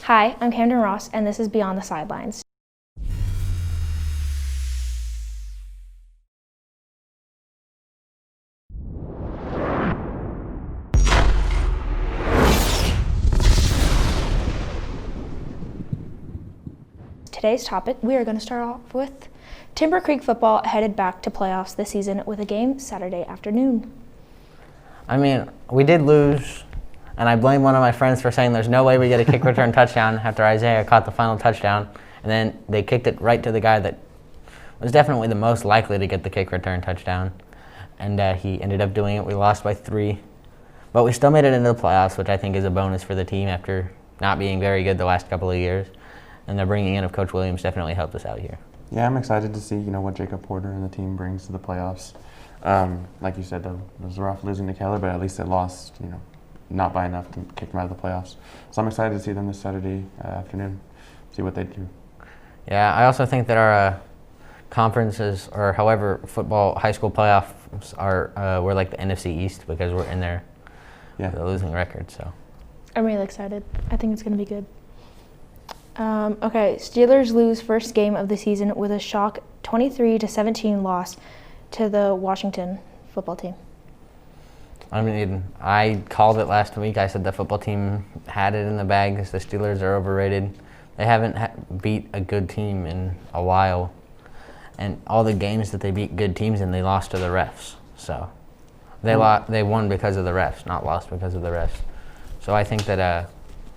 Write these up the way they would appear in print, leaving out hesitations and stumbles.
Hi, I'm Camdyn Ross, and this is Beyond the Sidelines. Today's topic, we are going to start off with Timber Creek football headed back to playoffs this season with a game Saturday afternoon. I mean, we did lose, and I blame one of my friends for saying there's no way we get a kick return touchdown after Isaiah caught the final touchdown, and then they kicked it right to the guy that was definitely the most likely to get the kick return touchdown, and he ended up doing it. We lost by 3, but we still made it into the playoffs, which I think is a bonus for the team after not being very good the last couple of years, and the bringing in of Coach Williams definitely helped us out here. Yeah, I'm excited to see what Jacob Porter and the team brings to the playoffs. Like you said, though, it was rough losing to Keller, but at least they lost, not by enough to kick them out of the playoffs. So I'm excited to see them this Saturday afternoon, see what they do. Yeah, I also think that our conferences, or however football high school playoffs are, we're like the NFC East because we're in there with a losing record. So I'm really excited. I think it's going to be good. Okay, Steelers lose first game of the season with a shock 23-17 loss to the Washington football team. I mean, I called it last week. I said the football team had it in the bag because the Steelers are overrated. They haven't beat a good team in a while. And all the games that they beat good teams in, they lost to the refs. So they won because of the refs, not lost because of the refs. So I think that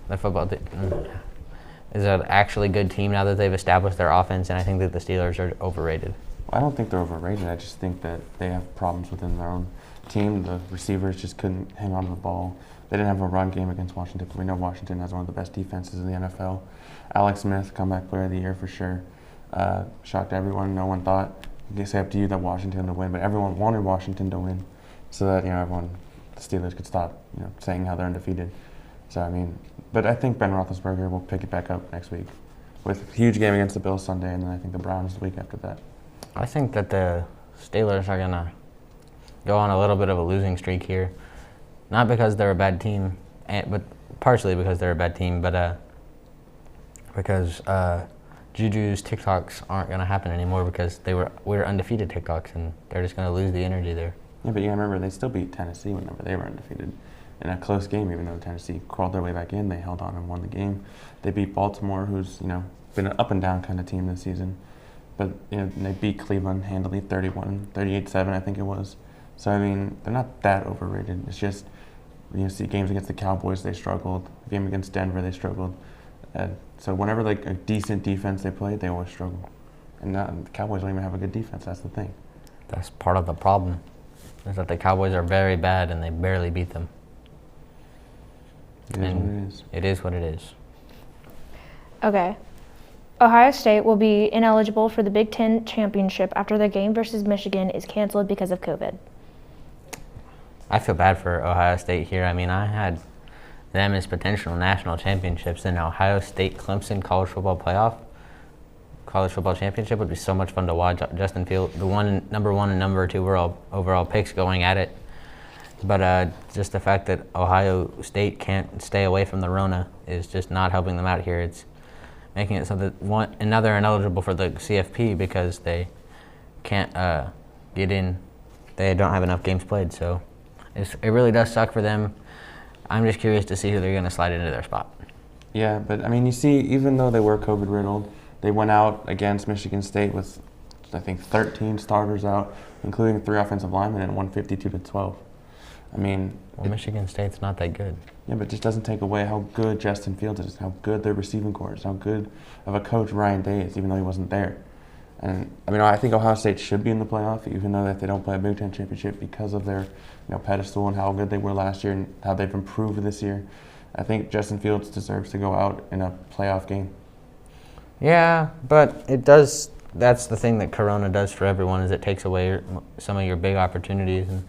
the football team is an actually good team now that they've established their offense, and I think that the Steelers are overrated. Well, I don't think they're overrated. I just think that they have problems within their own team. The receivers just couldn't hang on to the ball. They didn't have a run game against Washington, but we know Washington has one of the best defenses in the NFL. Alex Smith, comeback player of the year for sure. Shocked everyone. No one thought, I guess up to you, that Washington to win, but everyone wanted Washington to win so that, everyone, the Steelers could stop, saying how they're undefeated. So, but I think Ben Roethlisberger will pick it back up next week with a huge game against the Bills Sunday, and then I think the Browns the week after that. I think that the Steelers are going to go on a little bit of a losing streak here. Not because they're a bad team, but partially because they're a bad team, but because Juju's TikToks aren't going to happen anymore because we're undefeated TikToks, and they're just going to lose the energy there. Yeah, but you remember they still beat Tennessee whenever they were undefeated. In a close game, even though Tennessee crawled their way back in, they held on and won the game. They beat Baltimore, who's been an up and down kind of team this season, but they beat Cleveland handily, 38-7, I think it was. So they're not that overrated. It's just see games against the Cowboys, they struggled. The game against Denver, they struggled. So whenever a decent defense they play, they always struggle. And the Cowboys don't even have a good defense. That's the thing. That's part of the problem. Is that the Cowboys are very bad and they barely beat them. It is what it is. It is what it is. Okay. Ohio State will be ineligible for the Big Ten championship after their game versus Michigan is canceled because of COVID. I feel bad for Ohio State here. I had them as potential national championships in Ohio State Clemson college football championship would be so much fun to watch. Justin Fields, the number 1 and number 2 overall picks going at it. But just the fact that Ohio State can't stay away from the Rona is just not helping them out here. It's making it so that they're ineligible for the CFP because they can't get in. They don't have enough games played, so it really does suck for them. I'm just curious to see who they're going to slide into their spot. Yeah, but you see, even though they were COVID riddled, they went out against Michigan State with, I think, 13 starters out, including 3 offensive linemen, and won 52-12. Michigan State's not that good. Yeah, but it just doesn't take away how good Justin Fields is, how good their receiving corps is, how good of a coach Ryan Day is, even though he wasn't there. And I think Ohio State should be in the playoff, even though that they don't play a Big Ten championship because of their pedestal and how good they were last year and how they've improved this year. I think Justin Fields deserves to go out in a playoff game. Yeah, but it does. That's the thing that Corona does for everyone, is it takes away some of your big opportunities. And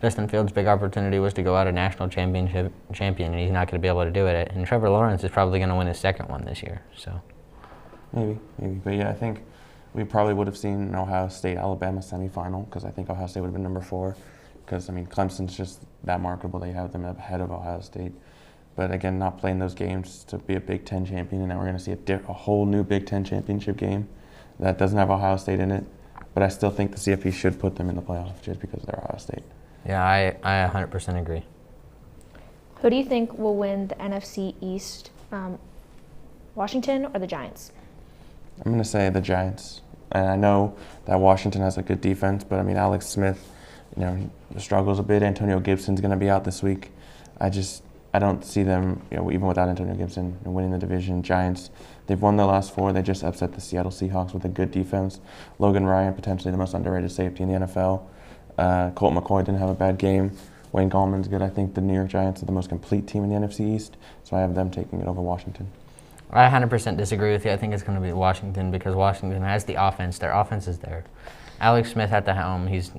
Justin Fields' big opportunity was to go out a national champion, and he's not going to be able to do it. And Trevor Lawrence is probably going to win his second one this year. So maybe. But yeah, I think we probably would have seen an Ohio State-Alabama semifinal because I think Ohio State would have been number 4 because, Clemson's just that marketable. They have them ahead of Ohio State. But again, not playing those games to be a Big Ten champion, and now we're going to see a whole new Big Ten championship game that doesn't have Ohio State in it. But I still think the CFP should put them in the playoffs just because they're Ohio State. Yeah, I 100% agree. Who do you think will win the NFC East, Washington or the Giants? I'm going to say the Giants. And I know that Washington has a good defense, but I mean, Alex Smith, struggles a bit. Antonio Gibson's going to be out this week. I don't see them, even without Antonio Gibson, winning the division. Giants, they've won their last 4. They just upset the Seattle Seahawks with a good defense. Logan Ryan, potentially the most underrated safety in the NFL. Colt McCoy didn't have a bad game. Wayne Gallman's good. I think the New York Giants are the most complete team in the NFC East, so I have them taking it over Washington. I 100% disagree with you. I think it's going to be Washington because Washington has the offense. Their offense is there. Alex Smith at the helm, he's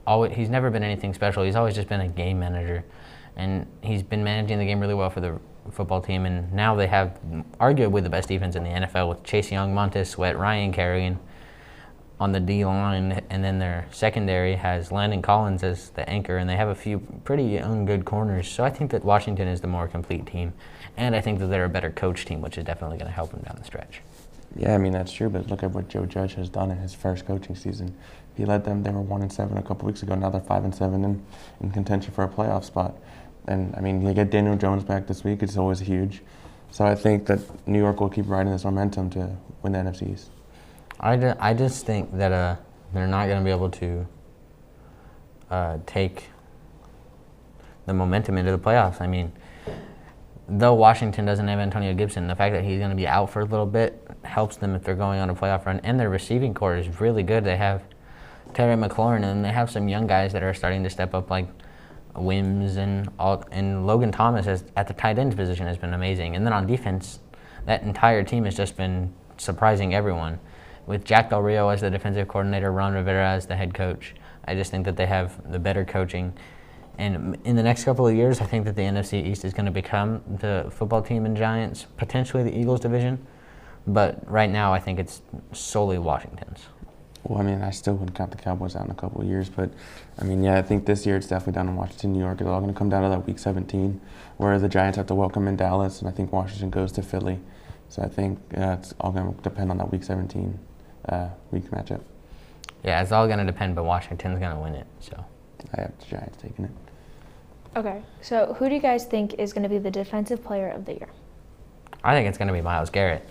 never been anything special. He's always just been a game manager. And he's been managing the game really well for the football team. And now they have arguably the best defense in the NFL with Chase Young, Montez Sweat, Ryan Kerrigan on the D-line. And then their secondary has Landon Collins as the anchor. And they have a few pretty young, good corners. So I think that Washington is the more complete team. And I think that they're a better coach team, which is definitely going to help them down the stretch. Yeah, I mean, that's true. But look at what Joe Judge has done in his first coaching season. He led them. They were 1-7 a couple weeks ago. Now they're 5-7 in contention for a playoff spot. And, I mean, you get Daniel Jones back this week. It's always huge. So I think that New York will keep riding this momentum to win the NFC East. I just think that they're not going to be able to take the momentum into the playoffs. I mean, though Washington doesn't have Antonio Gibson, the fact that he's going to be out for a little bit helps them if they're going on a playoff run. And their receiving core is really good. They have Terry McLaurin, and they have some young guys that are starting to step up, like Wims and Logan Thomas at the tight end position has been amazing. And then on defense, that entire team has just been surprising everyone. With Jack Del Rio as the defensive coordinator, Ron Rivera as the head coach, I just think that they have the better coaching. And in the next couple of years, I think that the NFC East is going to become the football team and Giants, potentially the Eagles division. But right now, I think it's solely Washington's. Well, I mean, I still wouldn't count the Cowboys out in a couple of years. But, I mean, yeah, I think this year it's definitely down in Washington, New York. It's all going to come down to that Week 17, where the Giants have to welcome in Dallas, and I think Washington goes to Philly. So I think it's all going to depend on that Week 17 week matchup. Yeah, it's all going to depend, but Washington's going to win it. So I have the Giants taking it. Okay, so who do you guys think is going to be the defensive player of the year? I think it's going to be Myles Garrett.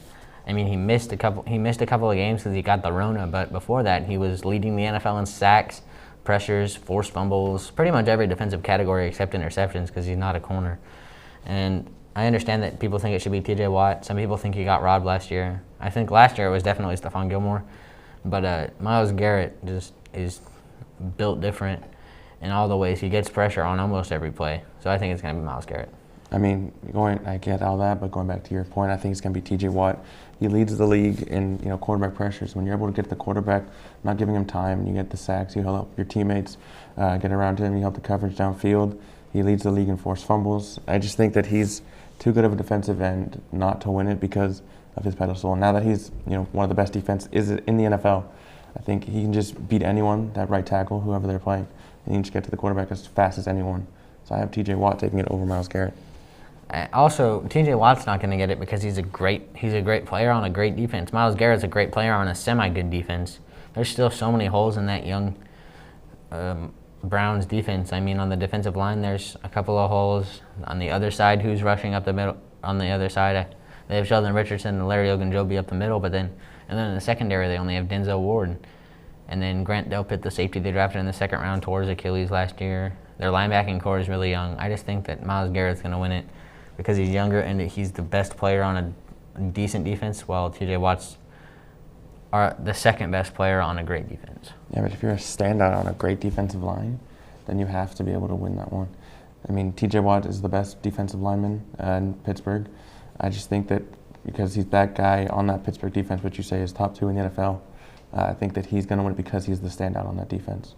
I mean, he missed a couple of games because he got the Rona, but before that, he was leading the NFL in sacks, pressures, forced fumbles, pretty much every defensive category except interceptions because he's not a corner. And I understand that people think it should be T.J. Watt. Some people think he got robbed last year. I think last year it was definitely Stephon Gilmore, but Myles Garrett just is built different in all the ways. He gets pressure on almost every play, so I think it's going to be Myles Garrett. I mean, I get all that, but going back to your point, I think it's going to be T.J. Watt. He leads the league in quarterback pressures. When you're able to get the quarterback, not giving him time, you get the sacks, you help your teammates get around him, you help the coverage downfield. He leads the league in forced fumbles. I just think that he's too good of a defensive end not to win it because of his pedestal. And now that he's one of the best defense is in the NFL, I think he can just beat anyone, that right tackle, whoever they're playing. And he can just get to the quarterback as fast as anyone. So I have T.J. Watt taking it over Myles Garrett. Also, T.J. Watt's not going to get it because he's a great player on a great defense. Myles Garrett's a great player on a semi-good defense. There's still so many holes in that young Browns defense. I mean, on the defensive line, there's a couple of holes. On the other side, who's rushing up the middle? On the other side, they have Sheldon Richardson and Larry Ogunjobi up the middle, and then in the secondary, they only have Denzel Ward. And then Grant Delpit, the safety they drafted in the second round towards Achilles last year. Their linebacking core is really young. I just think that Myles Garrett's going to win it because he's younger and he's the best player on a decent defense, while T.J. Watt's are the second best player on a great defense. Yeah, but if you're a standout on a great defensive line, then you have to be able to win that one. I mean, T.J. Watt is the best defensive lineman in Pittsburgh. I just think that because he's that guy on that Pittsburgh defense, which you say is top 2 in the NFL, I think that he's going to win it because he's the standout on that defense.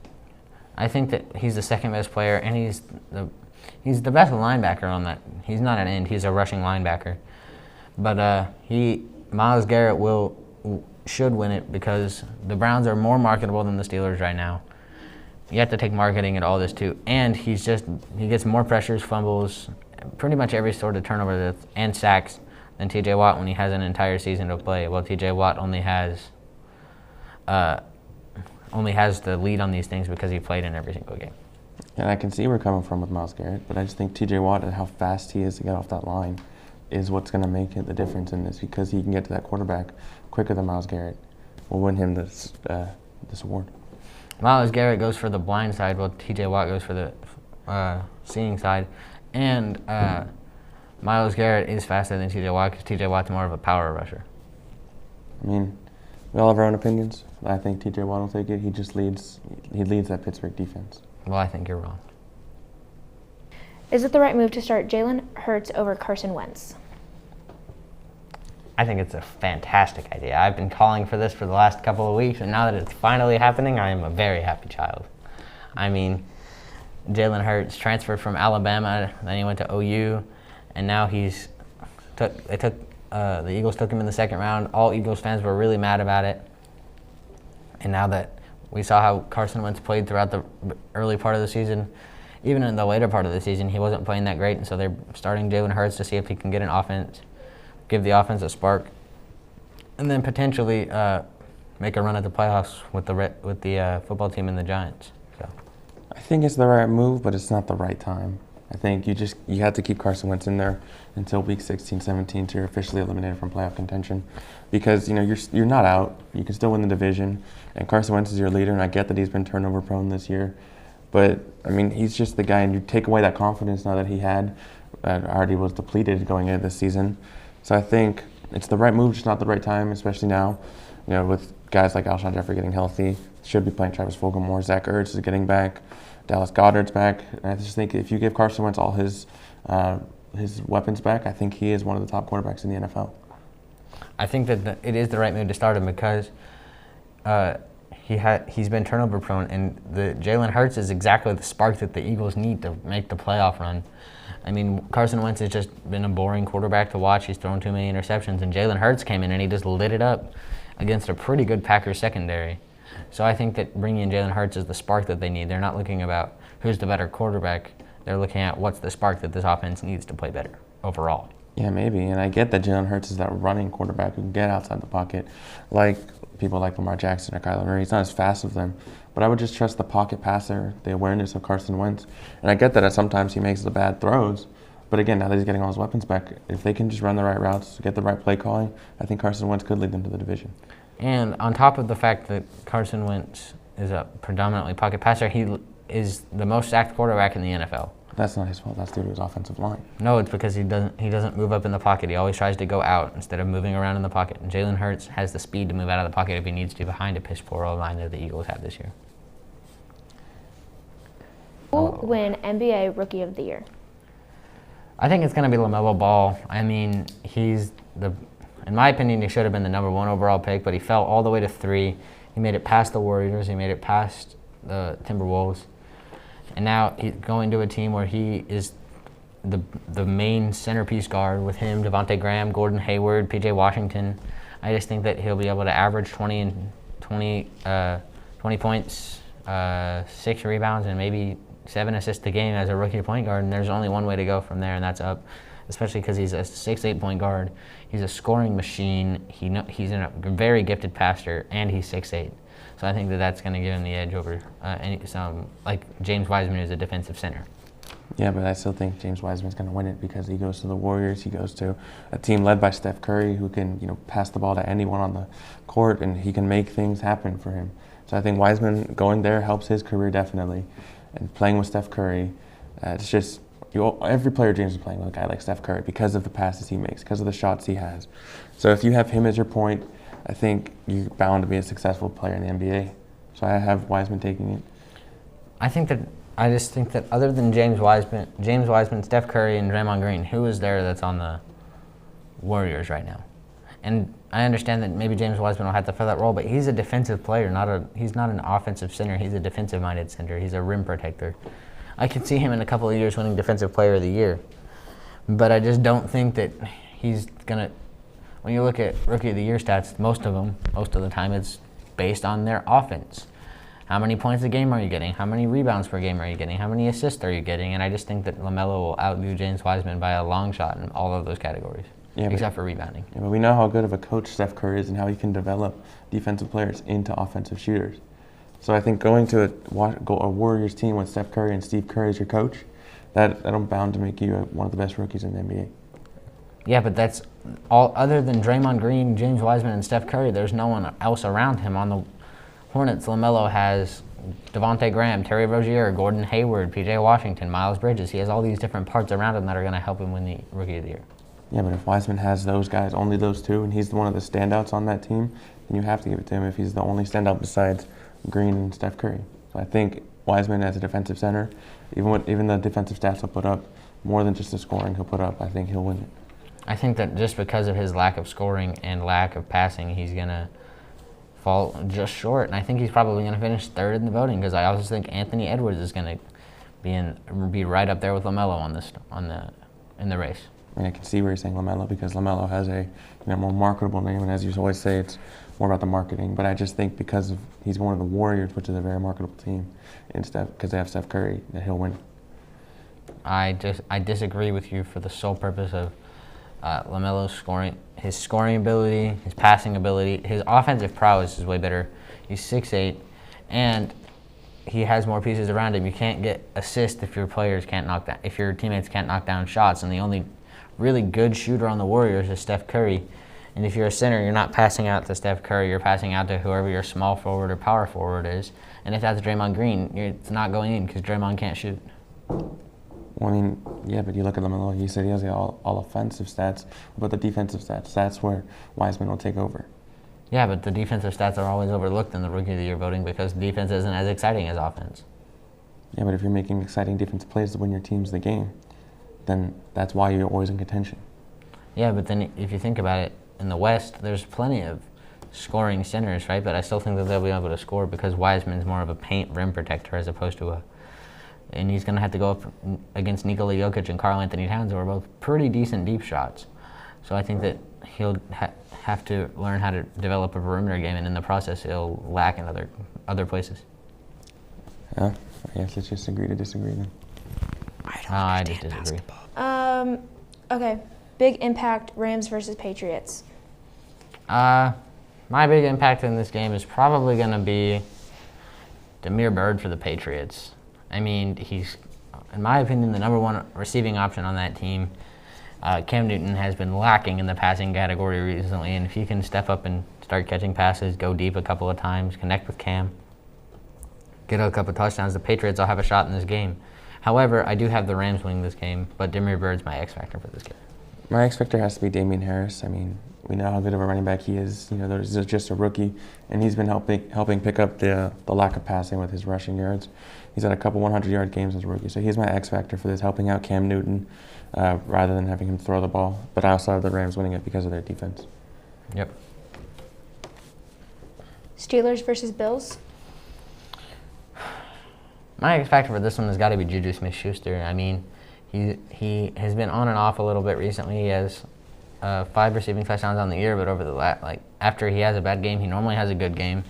I think that he's the second best player, and he's the best linebacker on that. He's not an end; he's a rushing linebacker. But Myles Garrett should win it because the Browns are more marketable than the Steelers right now, you have to take marketing and all this too. And he gets more pressures, fumbles, pretty much every sort of turnover and sacks than TJ Watt when he has an entire season to play. Well, TJ Watt only has the lead on these things because he played in every single game. And I can see where we're coming from with Myles Garrett, but I just think TJ Watt and how fast he is to get off that line is what's going to make it the difference in this, because he can get to that quarterback quicker than Myles Garrett. Will win him this award. Myles Garrett goes for the blind side, while TJ Watt goes for the seeing side. And Myles Garrett is faster than TJ Watt because TJ Watt's more of a power rusher. I mean, we all have our own opinions. I think TJ Watt will take it. He just leads that Pittsburgh defense. Well, I think you're wrong. Is it the right move to start Jalen Hurts over Carson Wentz? I think it's a fantastic idea. I've been calling for this for the last couple of weeks, and now that it's finally happening, I am a very happy child. I mean, Jalen Hurts transferred from Alabama, then he went to OU, and now the Eagles took him in the second round. All Eagles fans were really mad about it. And now that we saw how Carson Wentz played throughout the early part of the season, even in the later part of the season, he wasn't playing that great, and so they're starting Jalen Hurts to see if he can get an offense, give the offense a spark, and then potentially make a run at the playoffs with the football team and the Giants. So I think it's the right move, but it's not the right time. I think you have to keep Carson Wentz in there until week 16, 17 to you're officially eliminated from playoff contention, because you're not out. You can still win the division, and Carson Wentz is your leader. And I get that he's been turnover prone this year, but I mean he's just the guy, and you take away that confidence now that he had, that already was depleted going into this season. So I think it's the right move, just not the right time, especially now. With guys like Alshon Jeffrey getting healthy, should be playing Travis Fulgham more. Zach Ertz is getting back. Dallas Goedert's back. And I just think if you give Carson Wentz all his weapons back, I think he is one of the top quarterbacks in the NFL. I think that it is the right move to start him because he's been turnover prone, and the Jalen Hurts is exactly the spark that the Eagles need to make the playoff run. I mean, Carson Wentz has just been a boring quarterback to watch. He's thrown too many interceptions, and Jalen Hurts came in and he just lit it up against a pretty good Packers secondary. So I think that bringing in Jalen Hurts is the spark that they need. They're not looking about who's the better quarterback. They're looking at what's the spark that this offense needs to play better overall. Yeah, maybe. And I get that Jalen Hurts is that running quarterback who can get outside the pocket, like people like Lamar Jackson or Kyler Murray. He's not as fast as them. But I would just trust the pocket passer, the awareness of Carson Wentz. And I get that sometimes he makes the bad throws. But again, now that he's getting all his weapons back, if they can just run the right routes, get the right play calling, I think Carson Wentz could lead them to the division. And on top of the fact that Carson Wentz is a predominantly pocket passer, he is the most sacked quarterback in the NFL. That's not his fault. That's due to his offensive line. No, it's because he doesn't move up in the pocket. He always tries to go out instead of moving around in the pocket. And Jalen Hurts has the speed to move out of the pocket if he needs to behind a piss-poor line that the Eagles have this year. Who will win NBA Rookie of the Year? I think it's going to be LaMelo Ball. I mean, in my opinion, he should have been the number 1 overall pick, but he fell all the way to 3. He made it past the Warriors. He made it past the Timberwolves. And now he's going to a team where he is the main centerpiece guard with him, Devontae Graham, Gordon Hayward, P.J. Washington. I just think that he'll be able to average 20 points, 6 rebounds, and maybe 7 assists a game as a rookie point guard. And there's only one way to go from there, and that's up, especially because he's a 6'8" point guard. He's a scoring machine. He's a very gifted passer, and he's 6'8". So I think that that's going to give him the edge over some like James Wiseman, who's a defensive center. Yeah, but I still think James Wiseman's going to win it because he goes to the Warriors. He goes to a team led by Steph Curry, who can pass the ball to anyone on the court, and he can make things happen for him. So I think Wiseman going there helps his career definitely, and playing with Steph Curry, it's just every player dreams of playing with a guy like Steph Curry because of the passes he makes, because of the shots he has. So if you have him as your point, I think you're bound to be a successful player in the NBA. So I have Wiseman taking it. I just think that other than James Wiseman, Steph Curry, and Draymond Green, who is there that's on the Warriors right now? And I understand that maybe James Wiseman will have to fill that role, but he's a defensive player, he's not an offensive center. He's a defensive-minded center. He's a rim protector. I could see him in a couple of years winning Defensive Player of the Year, but I just don't think that he's going to. When you look at Rookie of the Year stats, most of the time it's based on their offense. how many points a game are you getting? How many rebounds per game are you getting? How many assists are you getting? And I just think that LaMelo will outdo James Wiseman by a long shot in all of those categories, except for rebounding. Yeah, but we know how good of a coach Steph Curry is and how he can develop defensive players into offensive shooters. So I think going to a Warriors team with Steph Curry and Steve Kerr as your coach, that'll bound to make you one of the best rookies in the NBA. Yeah, but that's all other than Draymond Green, James Wiseman, and Steph Curry. There's no one else around him on the Hornets. LaMelo has Devontae Graham, Terry Rozier, Gordon Hayward, P.J. Washington, Miles Bridges. He has all these different parts around him that are going to help him win the Rookie of the Year. Yeah, but if Wiseman has those guys, only those two, and he's one of the standouts on that team, then you have to give it to him if he's the only standout besides Green and Steph Curry. So I think Wiseman as a defensive center, even the defensive stats he'll put up, more than just the scoring he'll put up, I think he'll win it. I think that just because of his lack of scoring and lack of passing, he's going to fall just short. And I think he's probably going to finish third in the voting because I also think Anthony Edwards is going to be right up there with LaMelo in the race. I mean, I can see where you're saying LaMelo because LaMelo has a more marketable name, and as you always say, it's more about the marketing. But I just think because he's one of the Warriors, which is a very marketable team, because they have Steph Curry, that he'll win. I disagree with you for the sole purpose of LaMelo's scoring, his scoring ability, his passing ability, his offensive prowess is way better. He's 6'8", and he has more pieces around him. You can't get assists if your teammates can't knock down shots, and the only really good shooter on the Warriors is Steph Curry. And if you're a center, you're not passing out to Steph Curry, you're passing out to whoever your small forward or power forward is. And if that's Draymond Green, it's not going in because Draymond can't shoot. Well, I mean, yeah, but you look at LaMelo, you said he has all offensive stats, but the defensive stats, that's where Wiseman will take over. Yeah, but the defensive stats are always overlooked in the Rookie of the Year voting because defense isn't as exciting as offense. Yeah, but if you're making exciting defensive plays to win your teams the game, then that's why you're always in contention. Yeah, but then if you think about it, in the West, there's plenty of scoring centers, right? But I still think that they'll be able to score because Wiseman's more of a paint rim protector as opposed to and he's going to have to go up against Nikola Jokic and Karl Anthony Towns, who are both pretty decent deep shots. So I think that he'll have to learn how to develop a perimeter game, and in the process, he'll lack in other places. Yeah, I guess let's just agree to disagree then. I just disagree. Okay. Big impact, Rams versus Patriots. My big impact in this game is probably going to be Damiere Byrd for the Patriots. I mean, he's, in my opinion, the number one receiving option on that team. Cam Newton has been lacking in the passing category recently, and if he can step up and start catching passes, go deep a couple of times, connect with Cam, get a couple of touchdowns, the Patriots will have a shot in this game. However, I do have the Rams winning this game, but Damiere Byrd's my X factor for this game. My X factor has to be Damian Harris. I mean, we know how good of a running back he is. There's just a rookie, and he's been helping pick up the lack of passing with his rushing yards. He's had a couple 100-yard games as a rookie, so he's my X factor for this, helping out Cam Newton rather than having him throw the ball. But I also have the Rams winning it because of their defense. Yep. Steelers versus Bills. My X factor for this one has got to be Juju Smith-Schuster. I mean, he has been on and off a little bit recently. He has 5 receiving touchdowns on the year, but over the after he has a bad game, he normally has a good game.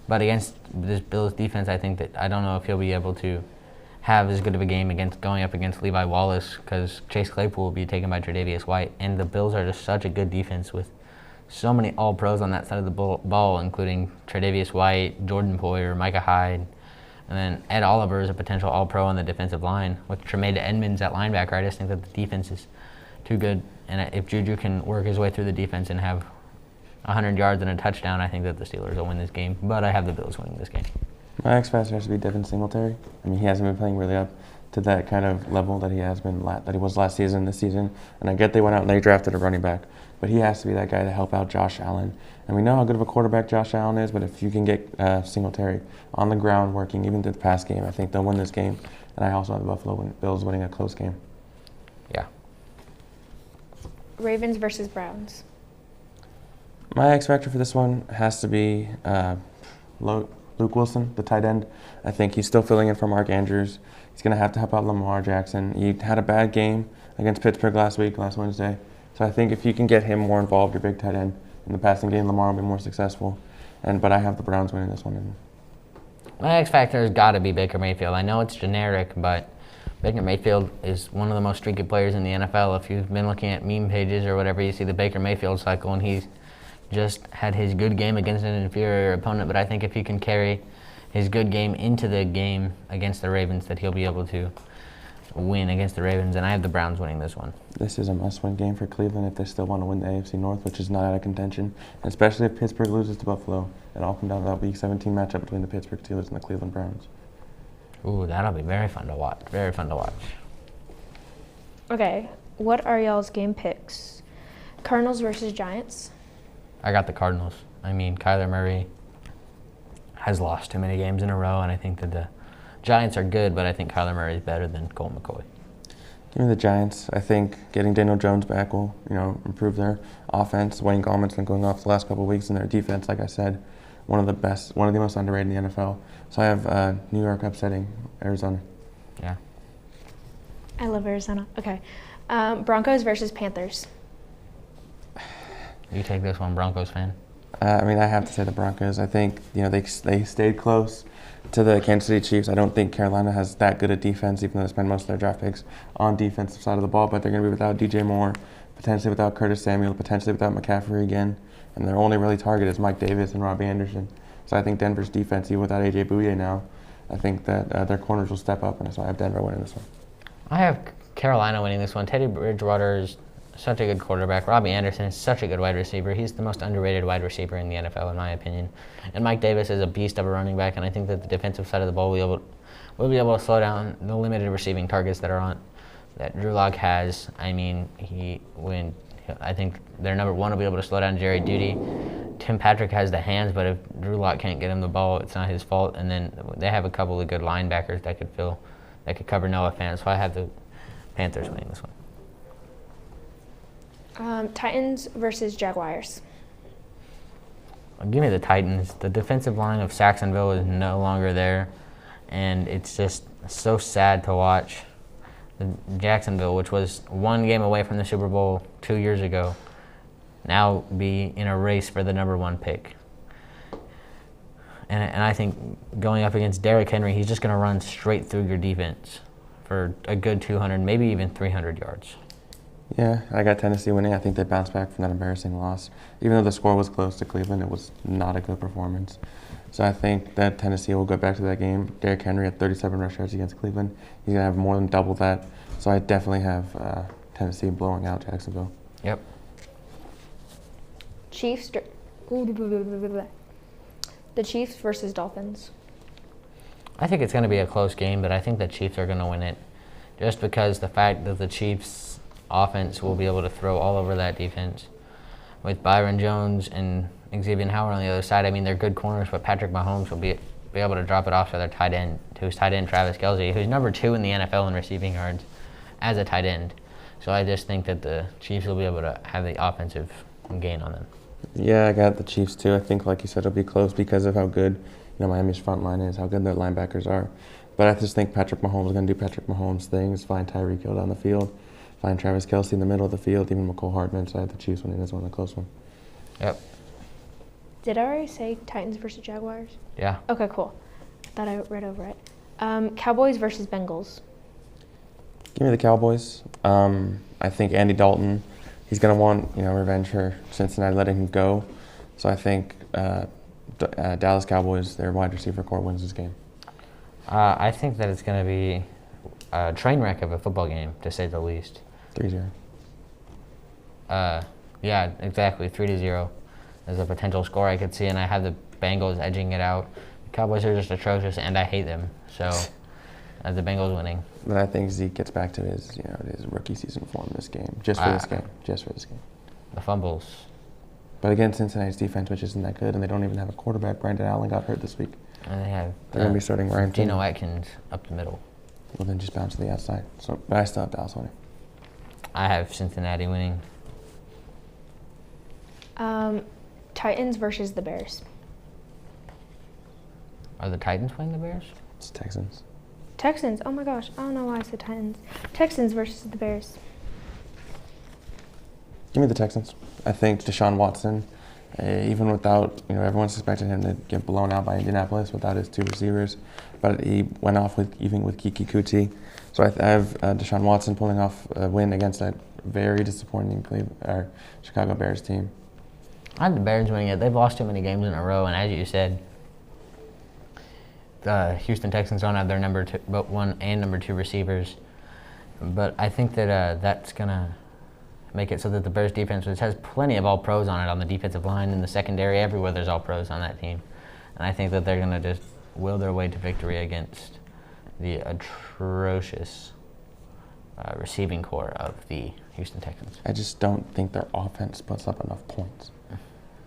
But against this Bills defense, I think that I don't know if he'll be able to have as good of a game going up against Levi Wallace because Chase Claypool will be taken by Tre'Davious White, and the Bills are just such a good defense with so many All-Pros on that side of the ball, including Tre'Davious White, Jordan Poyer, Micah Hyde, and then Ed Oliver is a potential All-Pro on the defensive line with Tremaine Edmonds at linebacker. I just think that the defense is too good, and if Juju can work his way through the defense and have 100 yards and a touchdown, I think that the Steelers will win this game, but I have the Bills winning this game. My X factor has to be Devin Singletary. I mean, he hasn't been playing really up to that kind of level that he was last season, this season. And I get they went out and they drafted a running back, but he has to be that guy to help out Josh Allen. And we know how good of a quarterback Josh Allen is, but if you can get Singletary on the ground working, even through the pass game, I think they'll win this game. And I also have the Buffalo Bills winning a close game. Yeah. Ravens versus Browns. My X factor for this one has to be Luke Wilson, the tight end. I think he's still filling in for Mark Andrews. He's going to have to help out Lamar Jackson. He had a bad game against Pittsburgh last Wednesday. So I think if you can get him more involved, your big tight end, in the passing game, Lamar will be more successful. But I have the Browns winning this one. My X factor has got to be Baker Mayfield. I know it's generic, but Baker Mayfield is one of the most streaky players in the NFL. If you've been looking at meme pages or whatever, you see the Baker Mayfield cycle, and he's just had his good game against an inferior opponent. But I think if he can carry his good game into the game against the Ravens, that he'll be able to win against the Ravens, and I have the Browns winning this one. This is a must-win game for Cleveland if they still want to win the AFC North, which is not out of contention, and especially if Pittsburgh loses to Buffalo. It all comes down to that Week 17 matchup between the Pittsburgh Steelers and the Cleveland Browns. Ooh, that'll be very fun to watch. Very fun to watch. Okay, what are y'all's game picks? Cardinals versus Giants. I got the Cardinals. I mean, Kyler Murray has lost too many games in a row, and I think that the Giants are good, but I think Kyler Murray is better than Colt McCoy. Give me the Giants. I think getting Daniel Jones back will, improve their offense. Wayne Gallman's been going off the last couple of weeks, and their defense, like I said, one of the most underrated in the NFL. So I have New York upsetting Arizona. Yeah. I love Arizona. Okay. Broncos versus Panthers. You take this one, Broncos fan. I have to say the Broncos. I think they stayed close to the Kansas City Chiefs. I don't think Carolina has that good a defense, even though they spend most of their draft picks on defensive side of the ball. But they're going to be without DJ Moore, potentially without Curtis Samuel, potentially without McCaffrey again, and their only really target is Mike Davis and Robbie Anderson. So I think Denver's defense, even without AJ Bouye now, I think that their corners will step up, and so I have Denver winning this one. I have Carolina winning this one. Teddy Bridgewater is such a good quarterback. Robbie Anderson is such a good wide receiver. He's the most underrated wide receiver in the NFL, in my opinion. And Mike Davis is a beast of a running back, and I think that the defensive side of the ball will be able to slow down the limited receiving targets that Drew Lock has. I mean, I think their number one will be able to slow down Jerry Jeudy. Tim Patrick has the hands, but if Drew Lock can't get him the ball, it's not his fault. And then they have a couple of good linebackers that could cover Noah Fant. So I have the Panthers winning this one. Titans versus Jaguars. Give me the Titans. The defensive line of Saxonville is no longer there, and it's just so sad to watch. Jacksonville, which was one game away from the Super Bowl 2 years ago, now be in a race for the number one pick. And I think going up against Derrick Henry, he's just going to run straight through your defense for a good 200, maybe even 300 yards. Yeah, I got Tennessee winning. I think they bounced back from that embarrassing loss. Even though the score was close to Cleveland, it was not a good performance. So I think that Tennessee will go back to that game. Derrick Henry had 37 rush yards against Cleveland. He's going to have more than double that. So I definitely have Tennessee blowing out Jacksonville. Yep. The Chiefs versus Dolphins. I think it's going to be a close game, but I think the Chiefs are going to win it. Just because the fact that the Chiefs' offense will be able to throw all over that defense. With Byron Jones and Xavier Howard on the other side, I mean, they're good corners, but Patrick Mahomes will be able to drop it off to their tight end, to his tight end, Travis Kelce, who's number 2 in the NFL in receiving yards as a tight end. So I just think that the Chiefs will be able to have the offensive gain on them. Yeah, I got the Chiefs too. I think, like you said, it'll be close because of how good Miami's front line is, how good their linebackers are. But I just think Patrick Mahomes is going to do Patrick Mahomes things, find Tyreek Hill down the field, find Travis Kelce in the middle of the field, even McCole Hardman. So I have the Chiefs winning this one, a close one. Yep. Did I already say Titans versus Jaguars? Yeah. Okay, cool. I thought I read over it. Cowboys versus Bengals. Give me the Cowboys. I think Andy Dalton, he's going to want revenge for Cincinnati letting him go. So I think Dallas Cowboys, their wide receiver core, wins this game. I think that it's going to be a train wreck of a football game, to say the least. 3-0. Yeah, exactly. 3-0 is a potential score I could see, and I have the Bengals edging it out. The Cowboys are just atrocious, and I hate them. So I have the Bengals winning. But I think Zeke gets back to his rookie season form this game, just for this game. The fumbles. But again, Cincinnati's defense, which isn't that good, and they don't even have a quarterback. Brandon Allen got hurt this week. And they have They're going to be starting Ryan Geno Finley. Atkins up the middle. Well, then just bounce to the outside. So, but I still have Dallas winning. I have Cincinnati winning. Titans versus the Bears. Are the Titans playing the Bears? It's Texans. Texans. Oh my gosh. I don't know why I said Titans. Texans versus the Bears. Give me the Texans. I think Deshaun Watson Even without, everyone suspected him to get blown out by Indianapolis without his two receivers, but he went off with Kiki Kuti. So I have Deshaun Watson pulling off a win against that very disappointing Chicago Bears team. I had the Bears winning it. They've lost too many games in a row, and as you said, the Houston Texans don't have their number 1 and number 2 receivers. But I think that that's going to make it so that the Bears defense, which has plenty of all-pros on it on the defensive line, in the secondary, everywhere there's all-pros on that team. And I think that they're going to just will their way to victory against the atrocious receiving core of the Houston Texans. I just don't think their offense puts up enough points.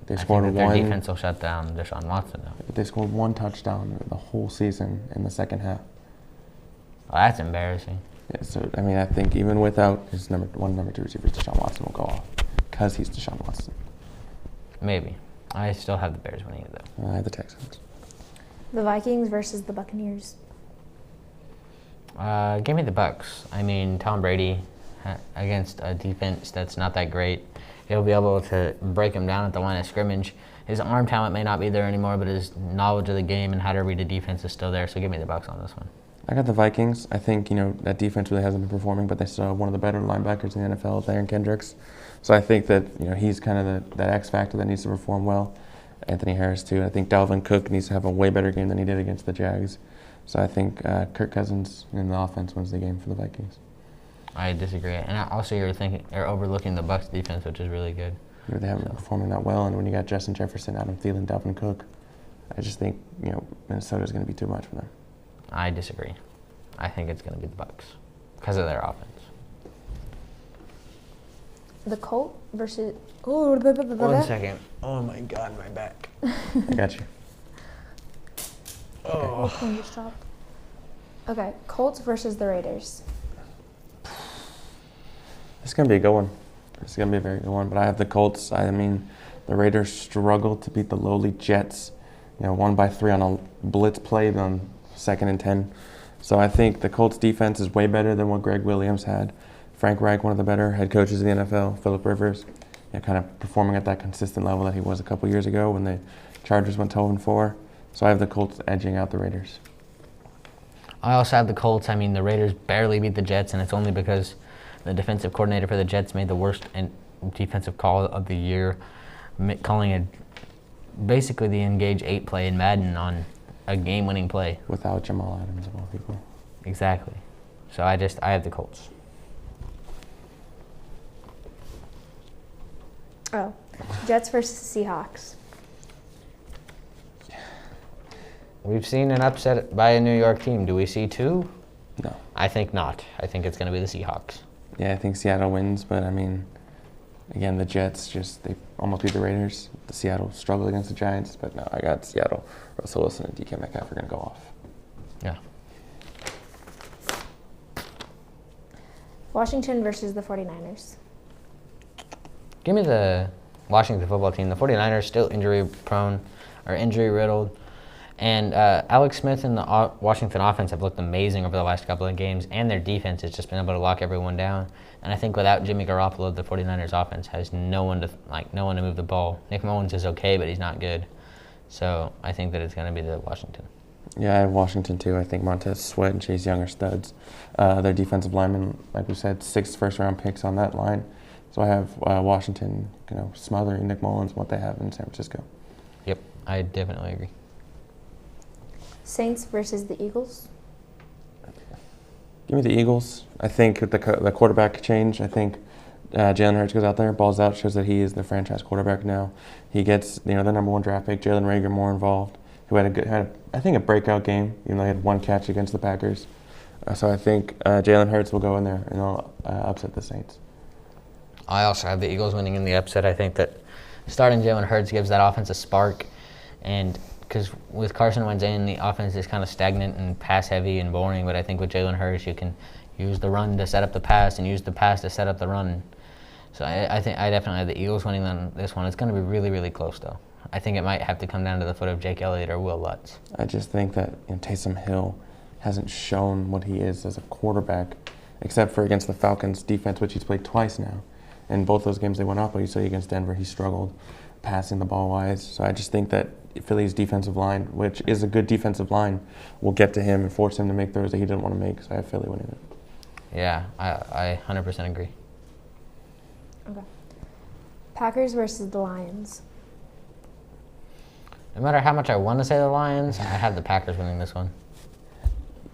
They I scored think that their defense will shut down Deshaun Watson, though. But they scored 1 touchdown the whole season in the second half. Well, that's embarrassing. Yeah, so, I think even without his number 2 receivers, Deshaun Watson will go off because he's Deshaun Watson. Maybe. I still have the Bears winning it, though. I have the Texans. The Vikings versus the Buccaneers. Give me the Bucks. Tom Brady against a defense that's not that great. He'll be able to break him down at the line of scrimmage. His arm talent may not be there anymore, but his knowledge of the game and how to read a defense is still there. So give me the Bucks on this one. I got the Vikings. I think, that defense really hasn't been performing, but they still have one of the better linebackers in the NFL with Aaron Kendricks. So I think that, he's kind of that X factor that needs to perform well. Anthony Harris, too. I think Dalvin Cook needs to have a way better game than he did against the Jags. So I think Kirk Cousins in the offense wins the game for the Vikings. I disagree. And also you're overlooking the Bucks defense, which is really good. They haven't been performing that well, and when you got Justin Jefferson, Adam Thielen, Dalvin Cook, I just think, Minnesota's going to be too much for them. I disagree. I think it's going to be the Bucks because of their offense. The Colt versus... 1 second. Oh my God, my back. I got you. Oh. Phone just dropped. Okay, Colts versus the Raiders. It's going to be a good one. It's going to be a very good one, but I have the Colts. The Raiders struggled to beat the lowly Jets, won by 3 on a blitz play on 2nd and 10. So I think the Colts defense is way better than what Greg Williams had. Frank Reich, one of the better head coaches in the NFL. Phillip Rivers, kind of performing at that consistent level that he was a couple years ago when the Chargers went 12-4. So I have the Colts edging out the Raiders. I also have the Colts. The Raiders barely beat the Jets, and it's only because the defensive coordinator for the Jets made the worst defensive call of the year, calling it basically the Engage 8 play in Madden on a game-winning play. Without Jamal Adams of all people. Exactly. So I have the Colts. Oh, Jets versus Seahawks. We've seen an upset by a New York team. Do we see 2? No. I think not. I think it's going to be the Seahawks. Yeah, I think Seattle wins, but again, the Jets they almost beat the Raiders. The Seattle struggled against the Giants, but no, I got Seattle. Russell Wilson and DK Metcalf are going to go off. Yeah. Washington versus the 49ers. Give me the Washington football team. The 49ers still injury-prone or injury-riddled. And Alex Smith and the Washington offense have looked amazing over the last couple of games, and their defense has just been able to lock everyone down. And I think without Jimmy Garoppolo, the 49ers offense has no one to move the ball. Nick Mullins is okay, but he's not good. So I think that it's going to be the Washington. Yeah, I have Washington too. I think Montez Sweat and Chase Young are studs. Their defensive linemen, like we said, 6 first-round picks on that line. So I have Washington, smothering Nick Mullins and what they have in San Francisco. Yep, I definitely agree. Saints versus the Eagles. Give me the Eagles. I think with the quarterback change, I think Jalen Hurts goes out there, balls out, shows that he is the franchise quarterback now. He gets the number 1 draft pick, Jalen Reagor, more involved, who had a breakout game. He had 1 catch against the Packers. So I think Jalen Hurts will go in there and they'll upset the Saints. I also have the Eagles winning in the upset. I think that starting Jalen Hurts gives that offense a spark, and because with Carson Wentz in, the offense is kind of stagnant and pass-heavy and boring, but I think with Jalen Hurts, you can use the run to set up the pass and use the pass to set up the run. So I think I definitely have the Eagles winning on this one. It's going to be really, really close, though. I think it might have to come down to the foot of Jake Elliott or Will Lutz. I just think that Taysom Hill hasn't shown what he is as a quarterback, except for against the Falcons defense, which he's played twice now. In both those games they went up, but you say against Denver he struggled. passing the ball wise. So I just think that Philly's defensive line, which is a good defensive line, will get to him and force him to make throws that he didn't want to make. So I have Philly winning it. Yeah, I 100% agree. Okay. Packers versus the Lions. No matter how much I want to say the Lions, I have the Packers winning this one.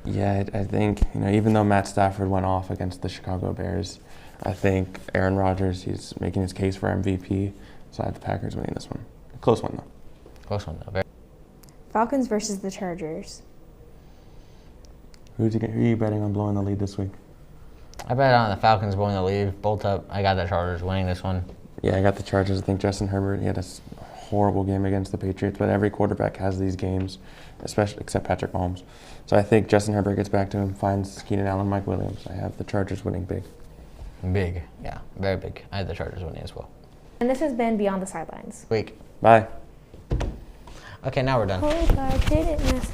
Yeah, I think, even though Matt Stafford went off against the Chicago Bears, I think Aaron Rodgers, he's making his case for MVP. So I have the Packers winning this one. A close one, though. Close one, though. Falcons versus the Chargers. Who are you betting on blowing the lead this week? I bet on the Falcons blowing the lead. Bolt up. I got the Chargers winning this one. Yeah, I got the Chargers. I think Justin Herbert, he had a horrible game against the Patriots, but every quarterback has these games, especially except Patrick Mahomes. So I think Justin Herbert gets back to him, finds Keenan Allen, Mike Williams. I have the Chargers winning big. Big, yeah, very big. I have the Chargers winning as well. And this has been Beyond the Sidelines. Week. Bye. Okay, now we're done. Hope I didn't miss